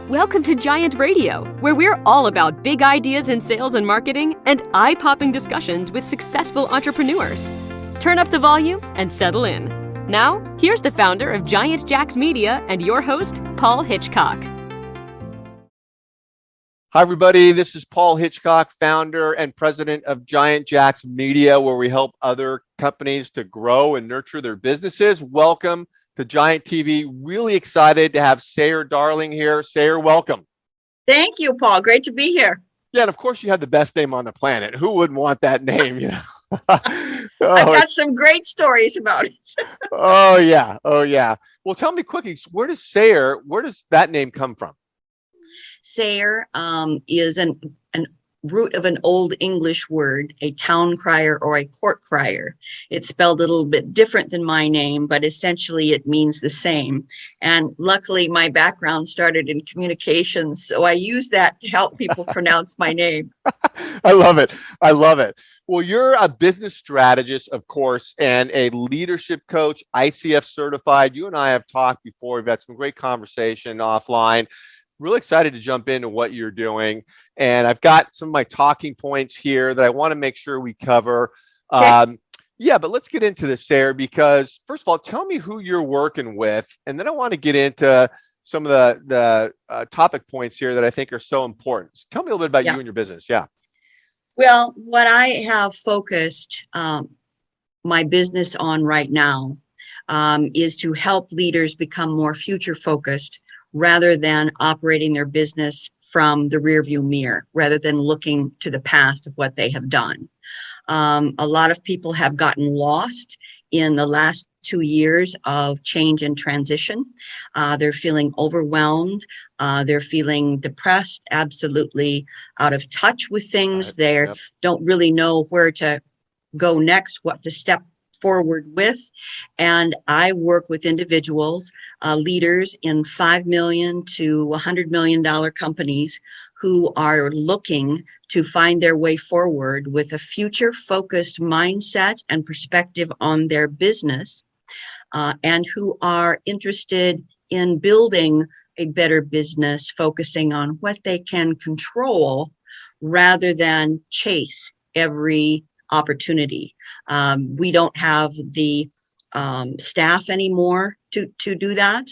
Welcome to Giant Radio, where we're all about big ideas in sales and marketing and eye-popping discussions with successful entrepreneurs. Turn up the volume and settle in. Now, here's the founder of Giant Jacks Media and your host, Paul Hitchcock. Hi, everybody. This is Paul Hitchcock, founder and president of Giant Jacks Media, where we help other companies to grow and nurture their businesses. Welcome to Giant TV. Really excited to have Sayre Darling here. Sayre, welcome. Thank you, Paul. Great to be here. Yeah, and of course you have the best name on the planet. Who wouldn't want that name? You know? I've got some great stories about it. Oh yeah. Well, tell me quickly, where does that name come from? Sayre is an root of an old English word, a town crier or a court crier. It's spelled a little bit different than my name, but essentially it means the same. And luckily my background started in communications, so I use that to help people pronounce my name. I love it. Well, you're a business strategist, of course, and a leadership coach, ICF certified. You and I have talked before. We've had some great conversation offline. Really excited to jump into what you're doing. And I've got some of my talking points here that I want to make sure we cover. Okay. But let's get into this, Sayre, because first of all, tell me who you're working with. And then I want to get into some of the topic points here that I think are so important. So tell me a little bit about you and your business. Yeah. Well, what I have focused my business on right now is to help leaders become more future focused, rather than operating their business from the rearview mirror, rather than looking to the past of what they have done. A lot of people have gotten lost in the last 2 years of change and transition. They're feeling overwhelmed. They're feeling depressed, absolutely out of touch with things. They don't really know where to go next, what to step forward with. And I work with individuals, leaders in $5 million to $100 million companies who are looking to find their way forward with a future focused mindset and perspective on their business, and who are interested in building a better business, focusing on what they can control rather than chase every opportunity. We don't have the staff anymore to do that.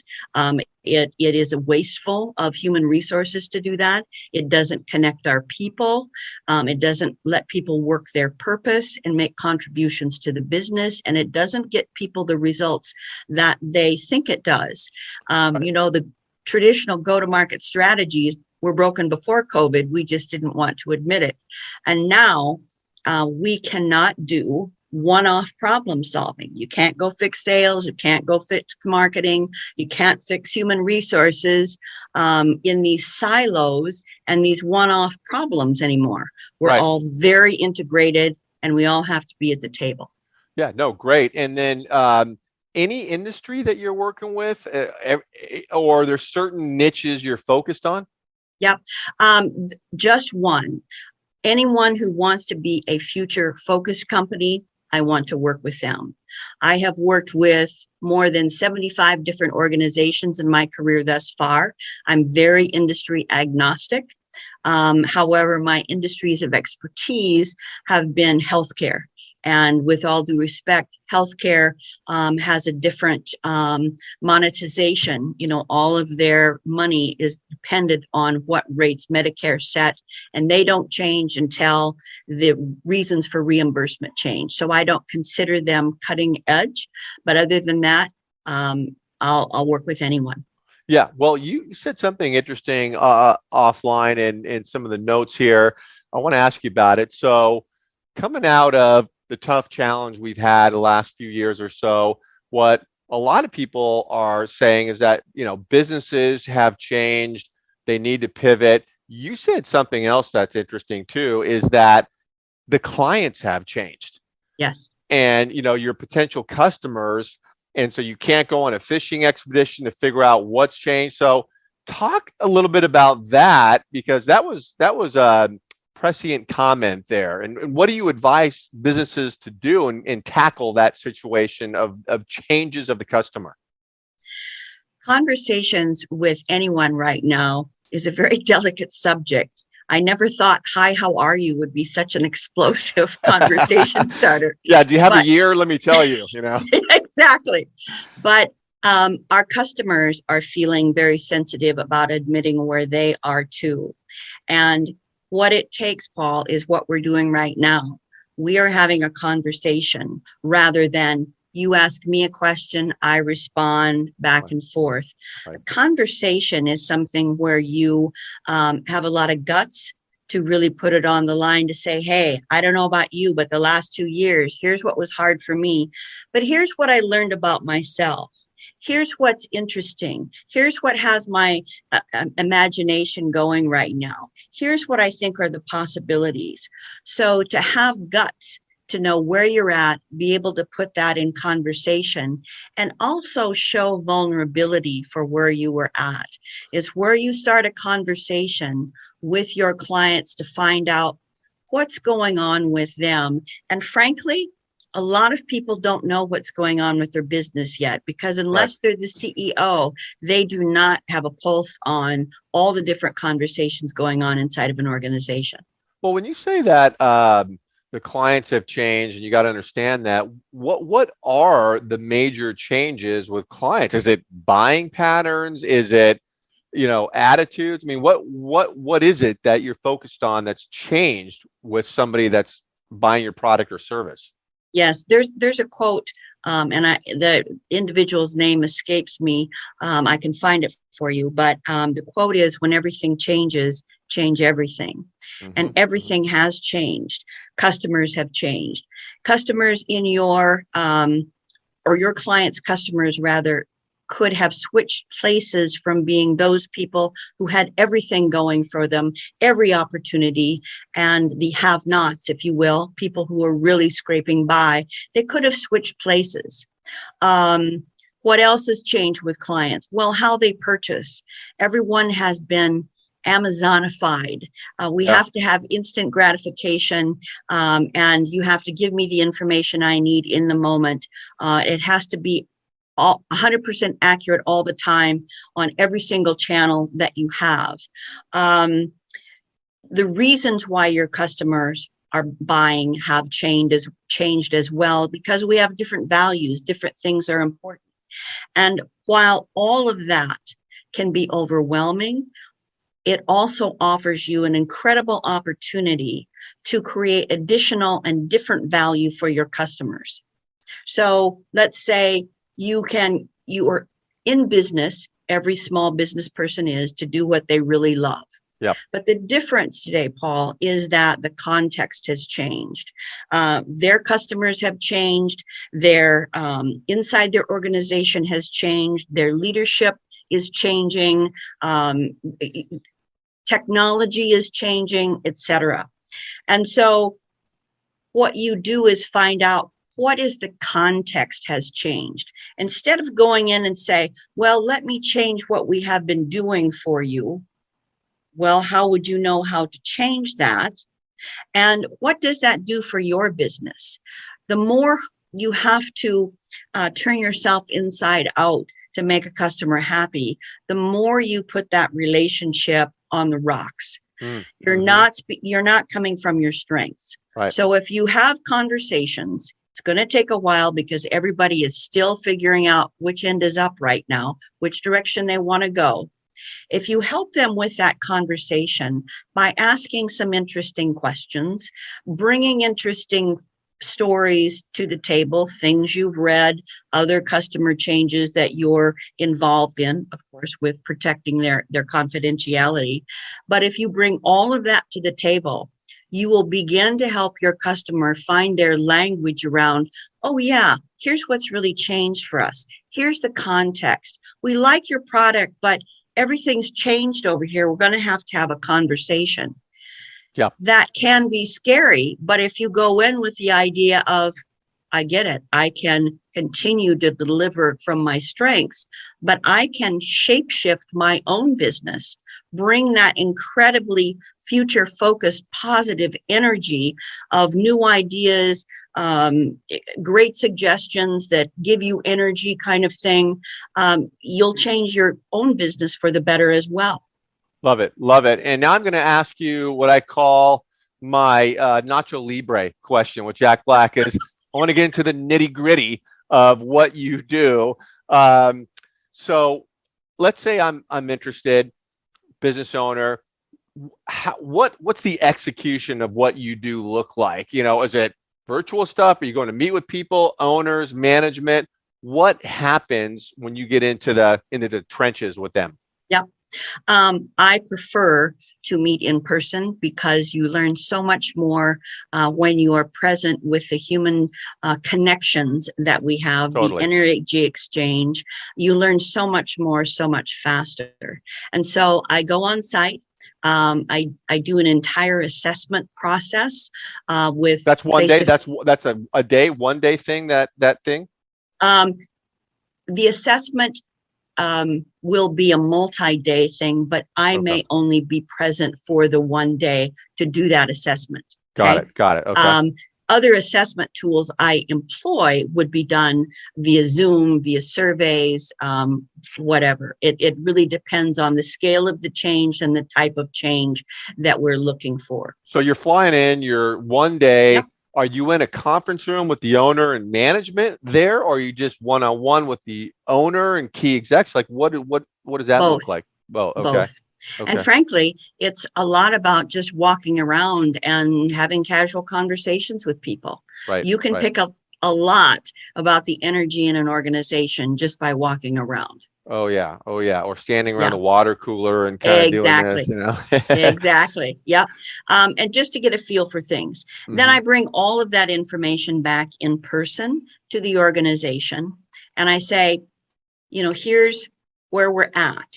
It is a wasteful of human resources to do that. It doesn't connect our people. It doesn't let people work their purpose and make contributions to the business. And it doesn't get people the results that they think it does. The traditional go-to-market strategies were broken before COVID. We just didn't want to admit it. And now we cannot do one-off problem solving. You can't go fix sales. You can't go fix marketing. You can't fix human resources in these silos and these one-off problems anymore. We're all very integrated, and we all have to be at the table. Yeah, no, great. And then any industry that you're working with, or there's certain niches you're focused on? Yep, just one. Anyone who wants to be a future-focused company, I want to work with them. I have worked with more than 75 different organizations in my career thus far. I'm very industry agnostic. However, my industries of expertise have been healthcare. And with all due respect, healthcare has a different monetization. All of their money is dependent on what rates Medicare set, and they don't change until the reasons for reimbursement change. So I don't consider them cutting edge. But other than that, I'll work with anyone. Yeah, well, you said something interesting offline and some of the notes here. I want to ask you about it. So coming out of the tough challenge we've had the last few years or so, what a lot of people are saying is that, businesses have changed. They need to pivot. You said something else that's interesting too, is that the clients have changed. Yes. And, your potential customers. And so you can't go on a fishing expedition to figure out what's changed. So talk a little bit about that, because that was prescient comment there. And what do you advise businesses to do and tackle that situation of changes of the customer? Conversations with anyone right now is a very delicate subject. I never thought, hi, how are you would be such an explosive conversation starter. Yeah, do you have a But year? Let me tell you, exactly. But our customers are feeling very sensitive about admitting where they are too. And what it takes, Paul, is what we're doing right now. We are having a conversation rather than you ask me a question, I respond back and forth. Right. A conversation is something where you have a lot of guts to really put it on the line to say, hey, I don't know about you, but the last 2 years, here's what was hard for me. But here's what I learned about myself. Here's what's interesting. Here's what has my imagination going right now. Here's what I think are the possibilities. So to have guts to know where you're at, be able to put that in conversation, and also show vulnerability for where you were at is where you start a conversation with your clients to find out what's going on with them. And frankly, a lot of people don't know what's going on with their business yet, because unless they're the CEO, they do not have a pulse on all the different conversations going on inside of an organization. Well, when you say that the clients have changed and you got to understand that, what are the major changes with clients? Is it buying patterns? Is it, attitudes? I mean, what is it that you're focused on that's changed with somebody that's buying your product or service? Yes, there's a quote, and the individual's name escapes me. I can find it for you, but the quote is, "When everything changes, change everything," and everything has changed. Customers have changed. Customers in your or your clients' customers rather could have switched places from being those people who had everything going for them, every opportunity, and the have-nots, if you will, people who are really scraping by. They could have switched places. What else has changed with clients? Well, how they purchase. Everyone has been Amazonified. We have to have instant gratification, and you have to give me the information I need in the moment. It has to be 100% accurate all the time on every single channel that you have. The reasons why your customers are buying have changed as well, because we have different values, different things are important. And while all of that can be overwhelming, it also offers you an incredible opportunity to create additional and different value for your customers. So let's say you are in business, every small business person is, to do what they really love. Yep. But the difference today, Paul, is that the context has changed. Their customers have changed. Their inside their organization has changed. Their leadership is changing. Technology is changing, etc. And so what you do is find out what is the context has changed. Instead of going in and say, well, let me change what we have been doing for you. Well, how would you know how to change that? And what does that do for your business? The more you have to turn yourself inside out to make a customer happy, the more you put that relationship on the rocks. You're not coming from your strengths. Right. So if you have conversations, it's going to take a while because everybody is still figuring out which end is up right now, which direction they want to go. If you help them with that conversation by asking some interesting questions, bringing interesting stories to the table, things you've read, other customer changes that you're involved in, of course, with protecting their confidentiality. But if you bring all of that to the table, you will begin to help your customer find their language around, oh yeah, here's what's really changed for us. Here's the context. We like your product, but everything's changed over here. We're going to have a conversation. Yeah. That can be scary, but if you go in with the idea of, I get it, I can continue to deliver from my strengths, but I can shapeshift my own business, bring that incredibly future-focused, positive energy of new ideas, great suggestions that give you energy kind of thing, you'll change your own business for the better as well. Love it. Love it. And now I'm going to ask you what I call my Nacho Libre question with Jack Black is I want to get into the nitty gritty of what you do. Um, so let's say I'm interested, business owner. What's the execution of what you do look like? Is it virtual stuff? Are you going to meet with people, owners, management? What happens when you get into the trenches with them? Yep. I prefer to meet in person because you learn so much more when you are present with the human connections that we have, the Totally. energy exchange. You learn so much more, so much faster. And so I go on site. I do an entire assessment process with That's one face day. to That's a day, 1 day thing. That thing. the assessment will be a multi-day thing, but I Okay. may only be present for the 1 day to do that assessment. Got Okay. it. Got it. Okay. Other assessment tools I employ would be done via Zoom, via surveys, whatever. It really depends on the scale of the change and the type of change that we're looking for. So you're flying in. You're 1 day. Yep. Are you in a conference room with the owner and management there, or are you just one-on-one with the owner and key execs? Like what does that look Both. like? Well, okay. Both. And Okay. frankly, it's a lot about just walking around and having casual conversations with people. Right. You can Right. pick up a lot about the energy in an organization just by walking around. Oh yeah. Oh yeah. Or standing around Yeah, the water cooler and kind of doing this, exactly. Exactly. Yep. And just to get a feel for things. Then hmm I bring all of that information back in person to the organization. And I say, here's where we're at.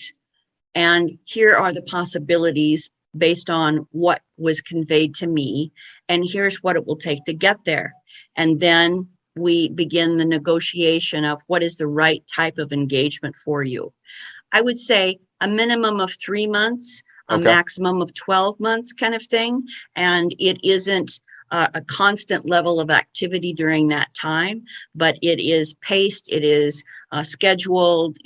And here are the possibilities based on what was conveyed to me. And here's what it will take to get there. And then we begin the negotiation of what is the right type of engagement for you. I would say a minimum of 3 months, a Okay. maximum of 12 months kind of thing. And it isn't a constant level of activity during that time, but it is paced, it is scheduled,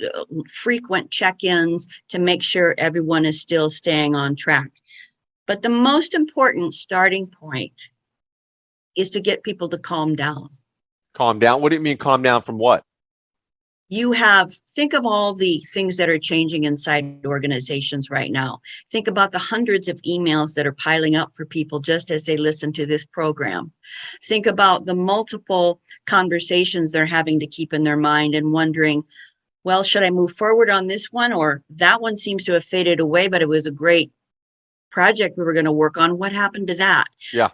frequent check-ins to make sure everyone is still staying on track. But the most important starting point is to get people to calm down. Calm down. What do you mean calm down from what? Think of all the things that are changing inside organizations right now. Think about the hundreds of emails that are piling up for people just as they listen to this program. Think about the multiple conversations they're having to keep in their mind and wondering, well, should I move forward on this one? Or that one seems to have faded away, but it was a great project we were going to work on. What happened to that? Yeah.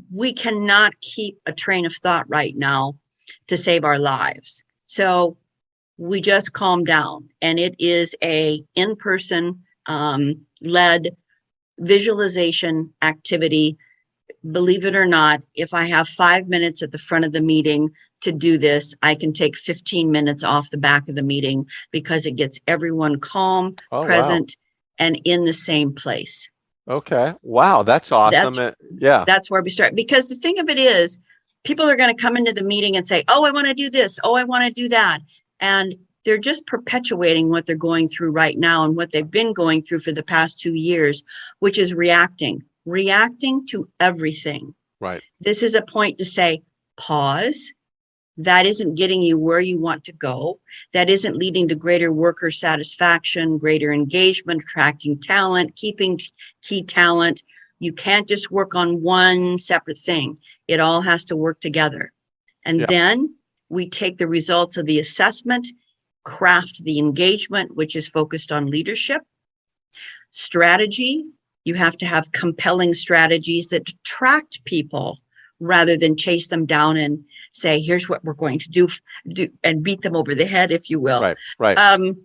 We cannot keep a train of thought right now to save our lives. So we just calm down, and it is a in-person led visualization activity. Believe it or not, if I have 5 minutes at the front of the meeting to do this, I can take 15 minutes off the back of the meeting because it gets everyone calm, Oh wow. present, and in the same place. Okay. Wow. That's awesome. That's Yeah. that's where we start. Because the thing of it is, people are going to come into the meeting and say, oh, I want to do this. Oh, I want to do that. And they're just perpetuating what they're going through right now and what they've been going through for the past 2 years, which is reacting to everything. Right. This is a point to say, pause. That isn't getting you where you want to go. That isn't leading to greater worker satisfaction, greater engagement, attracting talent, keeping key talent. You can't just work on one separate thing. It all has to work together. And Yeah. then we take the results of the assessment, craft the engagement, which is focused on leadership. Strategy, you have to have compelling strategies that attract people rather than chase them down and say, here's what we're going to do and beat them over the head, if you will. Right. Right.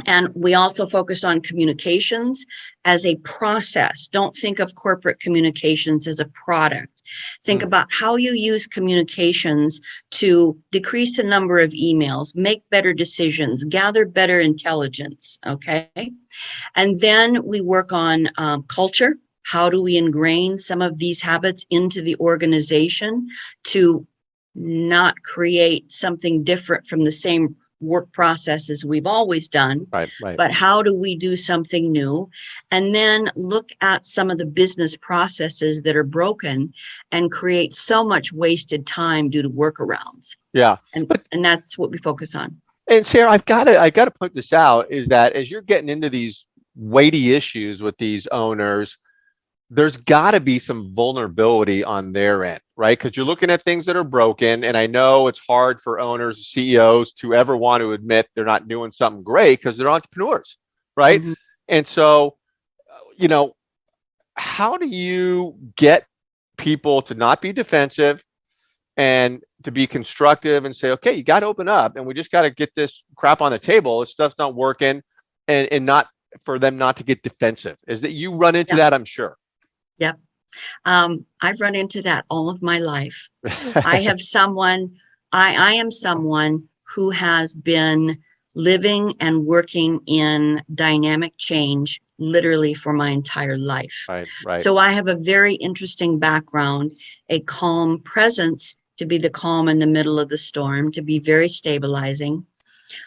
And we also focus on communications as a process. Don't think of corporate communications as a product. Think about how you use communications to decrease the number of emails, make better decisions, gather better intelligence, okay? And then we work on culture. How do we ingrain some of these habits into the organization to not create something different from the same work processes we've always done, Right. but how do we do something new? And then look at some of the business processes that are broken and create so much wasted time due to workarounds. Yeah. And that's what we focus on. And Sarah, I gotta point this out, is that as you're getting into these weighty issues with these owners, there's got to be some vulnerability on their end, right? Because you're looking at things that are broken, and I know it's hard for owners, CEOs to ever want to admit they're not doing something great because they're entrepreneurs, right? Mhm. And so, you know, how do you get people to not be defensive and to be constructive and say, okay, you got to open up, and we just got to get this crap on the table. This stuff's not working, and not for them not to get defensive. Is that you run into that? I'm sure. Yep. I've run into that all of my life. I am someone who has been living and working in dynamic change literally for my entire life. Right. So I have a very interesting background, a calm presence to be the calm in the middle of the storm, to be very stabilizing.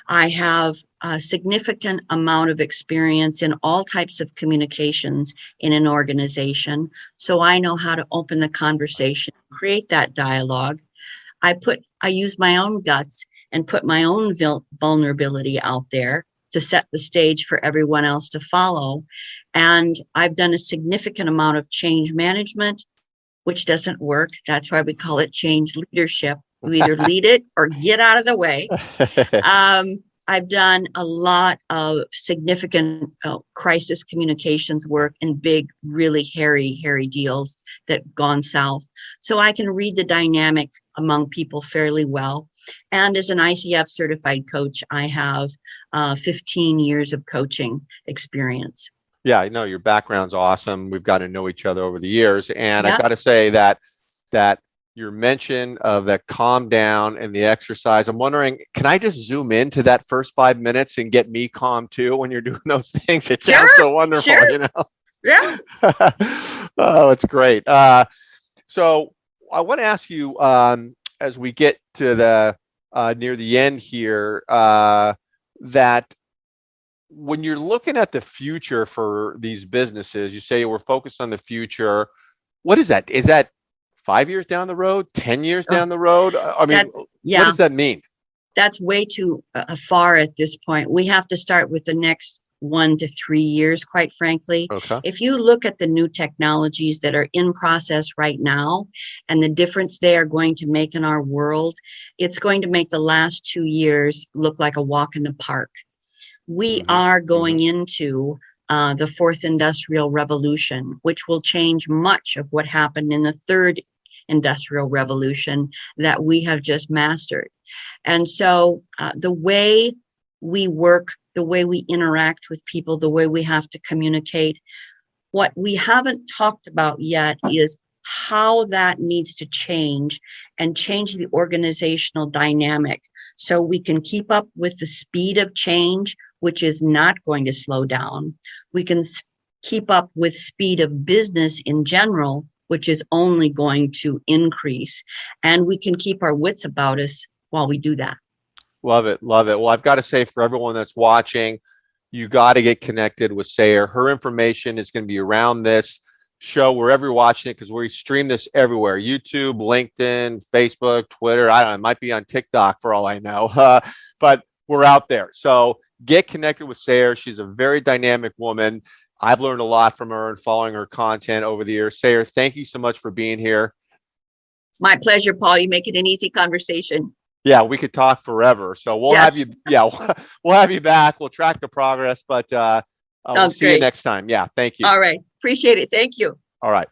I have a significant amount of experience in all types of communications in an organization. So I know how to open the conversation, create that dialogue. I use my own guts and put my own vulnerability out there to set the stage for everyone else to follow. And I've done a significant amount of change management, which doesn't work. That's why we call it change leadership. You either lead it or get out of the way. I've done a lot of significant crisis communications work in big, really hairy deals that gone south. So I can read the dynamic among people fairly well. And as an ICF certified coach, I have 15 years of coaching experience. Yeah, I know your background's awesome. We've got to know each other over the years. And Yeah. I got to say that your mention of that calm down and the exercise, I'm wondering, can I just zoom into that first 5 minutes and get me calm too when you're doing those things? It sounds so wonderful, you know? Yeah. Oh, it's great. So I want to ask you, as we get to the near the end here, that when you're looking at the future for these businesses, you say we're focused on the future. What is that? Is that 5 years down the road, 10 years down the road? I mean, what does that mean? That's way too far at this point. We have to start with the next 1 to 3 years, quite frankly. Okay. If you look at the new technologies that are in process right now and the difference they are going to make in our world, it's going to make the last 2 years look like a walk in the park. We are going into the fourth industrial revolution, which will change much of what happened in the third industrial revolution that we have just mastered. And so the way we work, the way we interact with people, the way we have to communicate, what we haven't talked about yet is how that needs to change and change the organizational dynamic so we can keep up with the speed of change, which is not going to slow down. We can keep up with speed of business in general, which is only going to increase. And we can keep our wits about us while we do that. Love it. Love it. Well, I've got to say, for everyone that's watching, you got to get connected with Sayre. Her information is going to be around this show wherever you're watching it, because we stream this everywhere: YouTube, LinkedIn, Facebook, Twitter. I don't know, it might be on TikTok for all I know, but we're out there. So get connected with Sayre. She's a very dynamic woman. I've learned a lot from her and following her content over the years. Sayre, thank you so much for being here. My pleasure, Paul. You make it an easy conversation. Yeah, we could talk forever. So we'll have you. Yeah, we'll have you back. We'll track the progress, but we'll see you next time. Yeah, thank you. All right. Appreciate it. Thank you. All right.